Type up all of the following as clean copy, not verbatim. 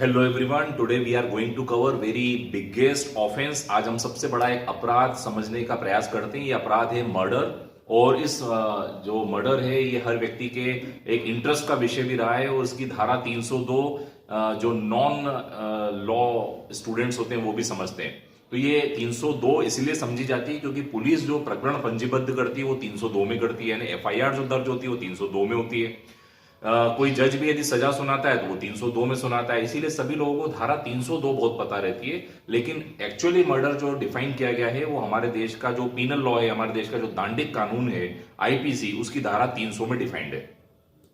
Hello everyone, today we are going to cover very biggest offence. आज हम सबसे बड़ा एक अपराध समझने का प्रयास करते हैं। ये अपराध है मर्डर। और इस जो मर्डर है ये हर व्यक्ति के एक इंटरेस्ट का विषय भी रहा है। और इसकी धारा 302 जो नॉन लॉ स्टूडेंट्स होते हैं वो भी समझते हैं। तो ये 302 इसलिए समझी जाती है क्योंकि पुलिस जो प्रकरण पंजीबद्ध करती है वो 302 में करती है, यानी एफआईआर जो दर्ज होती है वो 302 में होती है। कोई जज भी यदि सजा सुनाता है तो वो 302 में सुनाता है। इसीलिए सभी लोगों को धारा 302 बहुत पता रहती है। लेकिन एक्चुअली मर्डर जो डिफाइन किया गया है वो हमारे देश का जो पीनल लॉ है, हमारे देश का जो दांडिक कानून है आईपीसी, उसकी धारा 300 में डिफाइंड है।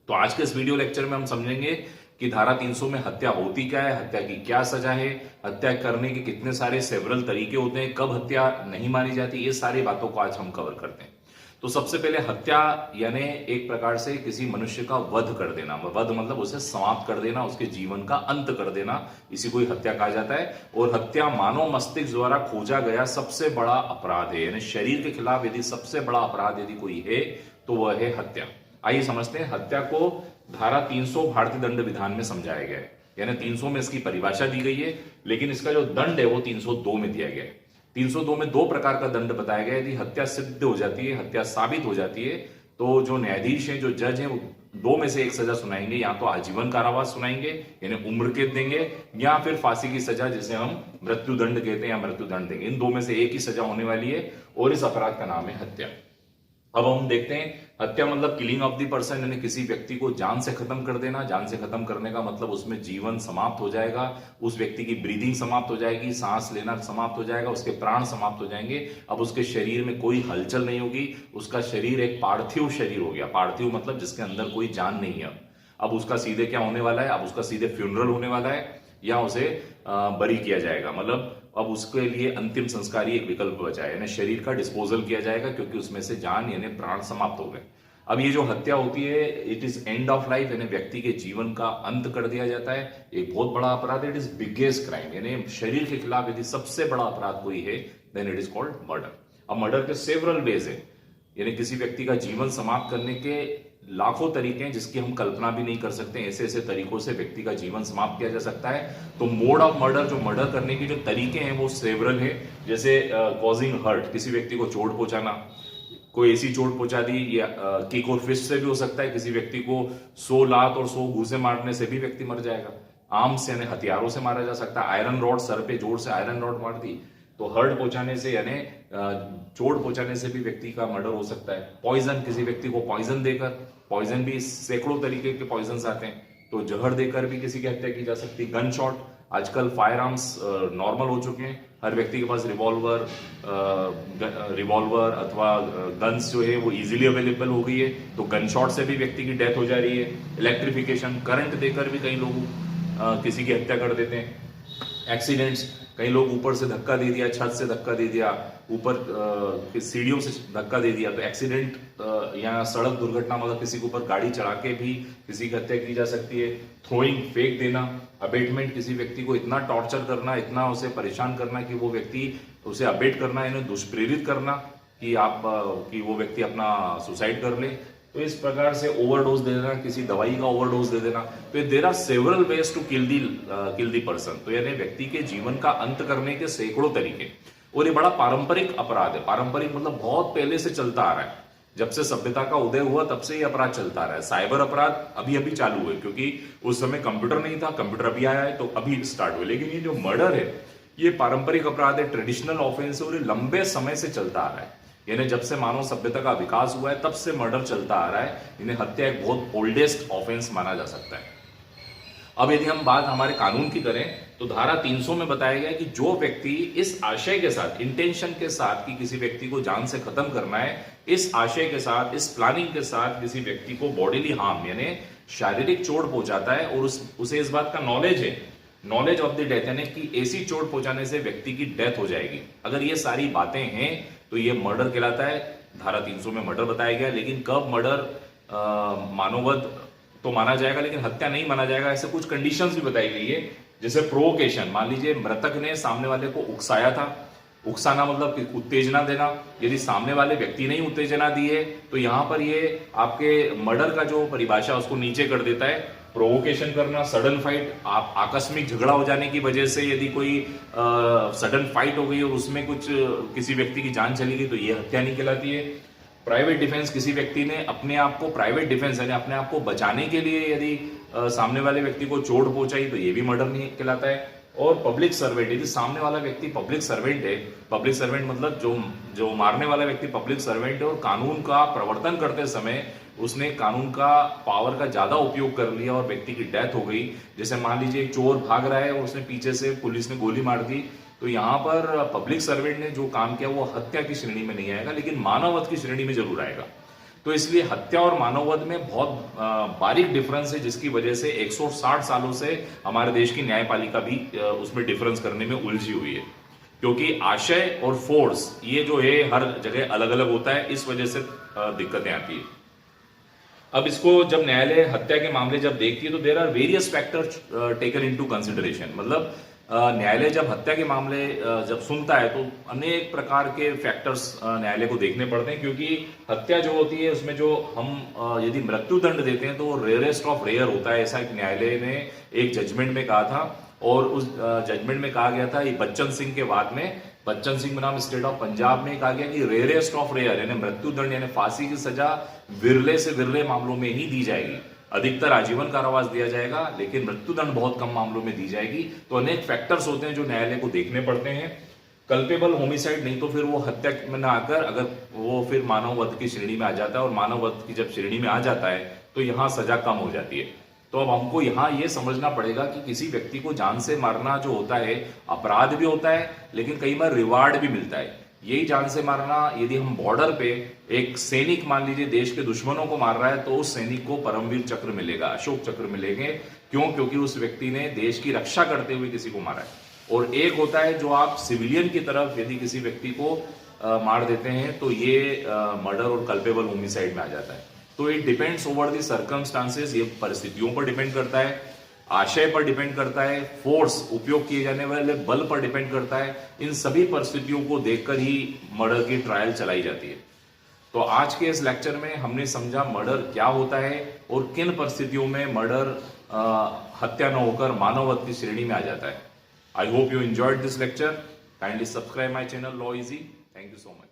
तो आज के इस वीडियो लेक्चर में हम समझेंगे कि धारा 300 में हत्या होती क्या है, हत्या की क्या सजा है, हत्या करने के कितने सारे सेवरल तरीके होते हैं, कब हत्या नहीं मानी जाती, ये सारी बातों को आज हम कवर करते हैं। तो सबसे पहले हत्या यानी एक प्रकार से किसी मनुष्य का वध कर देना। वध मतलब उसे समाप्त कर देना, उसके जीवन का अंत कर देना, इसी को ही हत्या कहा जाता है। और हत्या मानव मस्तिष्क द्वारा खोजा गया सबसे बड़ा अपराध है। यानी शरीर के खिलाफ यदि सबसे बड़ा अपराध यदि कोई है तो वह है हत्या। आइए समझते हैं। हत्या को धारा 300 भारतीय दंड विधान में समझाया गया है। यानी 300 में इसकी परिभाषा दी गई है, लेकिन इसका जो दंड है वो 302 में दिया गया है। 302 में दो प्रकार का दंड बताया गया है। यदि हत्या सिद्ध हो जाती है, हत्या साबित हो जाती है, तो जो न्यायाधीश हैं, जो जज हैं, वो दो में से एक सजा सुनाएंगे। या तो आजीवन कारावास सुनाएंगे यानी उम्र कैद देंगे, या फिर फांसी की सजा जिसे हम मृत्यु दंड कहते हैं या मृत्यु दंड देंगे। इन दो में से एक ही सजा होने वाली है और इस अपराध का नाम है हत्या। अब हम देखते हैं हत्या मतलब किलिंग ऑफ द पर्सन, यानी किसी व्यक्ति को जान से खत्म कर देना। जान से खत्म करने का मतलब उसमें जीवन समाप्त हो जाएगा, उस व्यक्ति की ब्रीदिंग समाप्त हो जाएगी, सांस लेना समाप्त हो जाएगा, उसके प्राण समाप्त हो जाएंगे। अब उसके शरीर में कोई हलचल नहीं होगी, उसका शरीर एक पार्थिव शरीर हो गया। पार्थिव मतलब जिसके अंदर कोई जान नहीं है। अब उसका सीधे क्या होने वाला है, अब उसका सीधे फ्यूनरल होने वाला है या उसे बरी किया जाएगा। मतलब अब उसके लिए अंतिम संस्कार ही एक विकल्प बचा है, यानी शरीर का डिस्पोजल किया जाएगा क्योंकि उसमें से जान यानी प्राण समाप्त हो गए। अब ये जो हत्या होती है it is end of life, यानी व्यक्ति के जीवन का अंत कर दिया जाता है। एक बहुत बड़ा अपराध है, इट इज बिगेस्ट क्राइम। यानी शरीर के खिलाफ यदि सबसे बड़ा अपराध कोई है then it is called murder. अब मर्डर के सेवरल वेज है, यानी किसी व्यक्ति का जीवन समाप्त करने के लाखों तरीके हैं जिसकी हम कल्पना भी नहीं कर सकते। ऐसे ऐसे तरीकों से व्यक्ति का जीवन समाप्त किया जा सकता है। तो मोड ऑफ मर्डर, जो मर्डर करने के जो तरीके हैं वो सेवरल है। जैसे कॉजिंग हर्ट, किसी व्यक्ति को चोट पहुंचाना, कोई ऐसी चोट पहुंचा दी, या किक और फिस्ट से भी हो सकता है। किसी व्यक्ति को 100 लात और 100 घूंसे मारने से भी व्यक्ति मर जाएगा। आर्म्स यानी हथियारों से मारा जा सकता है। आयरन रॉड, सर पे जोर से आयरन रॉड मार दी तो हर्ट पहुंचाने से यानी चोट पहुंचाने से भी व्यक्ति का मर्डर हो सकता है। पॉइजन, किसी व्यक्ति को पॉइजन देकर, पॉइजन भी सैकड़ों तरीके के पॉइजन आते हैं, तो जहर देकर भी किसी की हत्या की जा सकती है। गन शॉट, आजकल फायर आर्म्स नॉर्मल हो चुके हैं। हर व्यक्ति के पास रिवॉल्वर अथवा गन्स जो है वो इजीली अवेलेबल हो गई है, तो गन शॉट से भी व्यक्ति की डेथ हो जा रही है। इलेक्ट्रिफिकेशन, करंट देकर भी कई लोग किसी की हत्या कर देते हैं। एक्सीडेंट्स, कई लोग ऊपर से धक्का दे दिया, छत से धक्का दे दिया, ऊपर सीढ़ियों से धक्का दे दिया, तो एक्सीडेंट या सड़क दुर्घटना मतलब किसी के ऊपर गाड़ी चढ़ा के भी किसी की हत्या की जा सकती है। थ्रोइंग, फेंक देना। अबेटमेंट, किसी व्यक्ति को इतना टॉर्चर करना, इतना उसे परेशान करना कि वो व्यक्ति, उसे अबेट करना यानी दुष्प्रेरित करना कि वो व्यक्ति अपना सुसाइड कर ले। तो इस प्रकार से ओवरडोज दे देना, किसी दवाई का ओवरडोज दे देना। तो there are several ways to kill the person. तो यानी व्यक्ति के जीवन का अंत करने के सैकड़ों तरीके। और ये बड़ा पारंपरिक अपराध है। पारंपरिक मतलब बहुत पहले से चलता आ रहा है। जब से सभ्यता का उदय हुआ तब से ये अपराध चलता आ रहा है। साइबर अपराध अभी अभी चालू है क्योंकि उस समय कंप्यूटर नहीं था, कंप्यूटर अभी आया है तो अभी स्टार्ट हुआ। लेकिन ये जो मर्डर है ये पारंपरिक अपराध है, ट्रेडिशनल ऑफेंस है और ये लंबे समय से चलता आ रहा है। यानी जब से मानव सभ्यता का विकास हुआ है तब से मर्डर चलता आ रहा है। इन्हें हत्या एक बहुत ओल्डेस्ट ऑफेंस माना जा सकता है। अब यदि हम बात हमारे कानून की करें तो धारा 300 में बताया गया है कि जो व्यक्ति इस आशय के साथ, इंटेंशन के साथ कि किसी व्यक्ति को जान से खत्म करना है, इस आशय के साथ, इस प्लानिंग के साथ किसी व्यक्ति को बॉडीली हार्म यानी शारीरिक चोट पहुंचाता है और उसे इस बात का नॉलेज है, नॉलेज ऑफ द डेथ, यानी कि ऐसी चोट पहुंचाने से व्यक्ति की डेथ हो जाएगी, अगर ये सारी बातें हैं तो ये मर्डर कहलाता है। धारा 300 में मर्डर बताया गया। लेकिन कब मर्डर मानववध तो माना जाएगा लेकिन हत्या नहीं माना जाएगा, ऐसे कुछ कंडीशंस भी बताई गई है। जैसे प्रोवोकेशन, मान लीजिए मृतक ने सामने वाले को उकसाया था। उकसाना मतलब उत्तेजना देना। यदि सामने वाले व्यक्ति ने ही उत्तेजना दी है तो यहां पर ये आपके मर्डर का जो परिभाषा उसको नीचे कर देता है प्रोवोकेशन करना, सडन फाइट, आकस्मिक झगड़ा हो जाने की वजह से यदि कोई सडन फाइट हो गई और उसमें कुछ किसी व्यक्ति की जान चली गई तो ये हत्या नहीं कहलाती है। प्राइवेट डिफेंस, किसी व्यक्ति ने अपने आप को, प्राइवेट डिफेंस यानी अपने आप को बचाने के लिए यदि सामने वाले व्यक्ति को चोट पहुंचाई तो ये भी मर्डर नहीं कहलाता है। और पब्लिक सर्वेंट, यदि सामने वाला व्यक्ति पब्लिक सर्वेंट है, पब्लिक सर्वेंट मतलब जो मारने वाला व्यक्ति पब्लिक सर्वेंट है और कानून का प्रवर्तन करते समय उसने कानून का पावर का ज्यादा उपयोग कर लिया और व्यक्ति की डेथ हो गई, जैसे मान लीजिए एक चोर भाग रहा है और उसने पीछे से पुलिस ने गोली मार दी, तो यहाँ पर पब्लिक सर्वेंट ने जो काम किया वो हत्या की श्रेणी में नहीं आएगा, लेकिन मानववध की श्रेणी में जरूर आएगा। तो इसलिए हत्या और मानववध में बहुत बारीक डिफरेंस है, जिसकी वजह से 160 सालों से हमारे देश की न्यायपालिका भी उसमें डिफरेंस करने में उलझी हुई है, क्योंकि आशय और फोर्स ये जो है हर जगह अलग अलग होता है, इस वजह से दिक्कतें आती है। अब इसको जब न्यायालय हत्या के मामले जब देखती है तो there are various factors taken into consideration, मतलब न्यायालय जब हत्या के मामले जब सुनता है तो अनेक प्रकार के फैक्टर्स न्यायालय को देखने पड़ते हैं, क्योंकि हत्या जो होती है उसमें जो हम यदि मृत्यु दंड देते हैं तो वो रेयरेस्ट ऑफ रेयर होता है, ऐसा एक न्यायालय ने एक जजमेंट में कहा था। और उस जजमेंट में कहा गया था, ये बच्चन सिंह के बाद में, बच्चन सिंह बनाम स्टेट ऑफ पंजाब में कहा गया कि रेयरेस्ट ऑफ रेयर यानी मृत्यु दंड यानी फांसी की सजा विरले से विरले मामलों में ही दी जाएगी, अधिकतर आजीवन कारावास दिया जाएगा, लेकिन मृत्यु दंड बहुत कम मामलों में दी जाएगी। तो अनेक फैक्टर्स होते हैं जो न्यायालय को देखने पड़ते हैं। कल्पेबल होमिसाइड नहीं तो फिर वो हत्या में ना आकर अगर वो फिर मानव वध की श्रेणी में आ जाता है, और मानव वध की जब श्रेणी में आ जाता है तो यहाँ सजा कम हो जाती है। तो अब हमको यहाँ ये समझना पड़ेगा कि किसी व्यक्ति को जान से मारना जो होता है अपराध भी होता है, लेकिन कई बार रिवार्ड भी मिलता है। यही जान से मारना, यदि हम बॉर्डर पे एक सैनिक मान लीजिए देश के दुश्मनों को मार रहा है तो उस सैनिक को परमवीर चक्र मिलेगा, अशोक चक्र मिलेंगे। क्यों? क्योंकि उस व्यक्ति ने देश की रक्षा करते हुए किसी को मारा है। और एक होता है जो आप सिविलियन की तरफ यदि किसी व्यक्ति को मार देते हैं तो ये मर्डर और कल्पेबल होमिसाइड में आ जाता है। तो it depends over the circumstances, ये परिस्थितियों पर डिपेंड करता है, आशय पर डिपेंड करता है, फोर्स उपयोग किए जाने वाले बल पर डिपेंड करता है। इन सभी परिस्थितियों को देखकर ही मर्डर की ट्रायल चलाई जाती है। तो आज के इस लेक्चर में हमने समझा मर्डर क्या होता है और किन परिस्थितियों में मर्डर हत्या न होकर मानववध की श्रेणी में आ जाता है। I hope you enjoyed this lecture. Kindly subscribe my channel law easy. Thank you so much.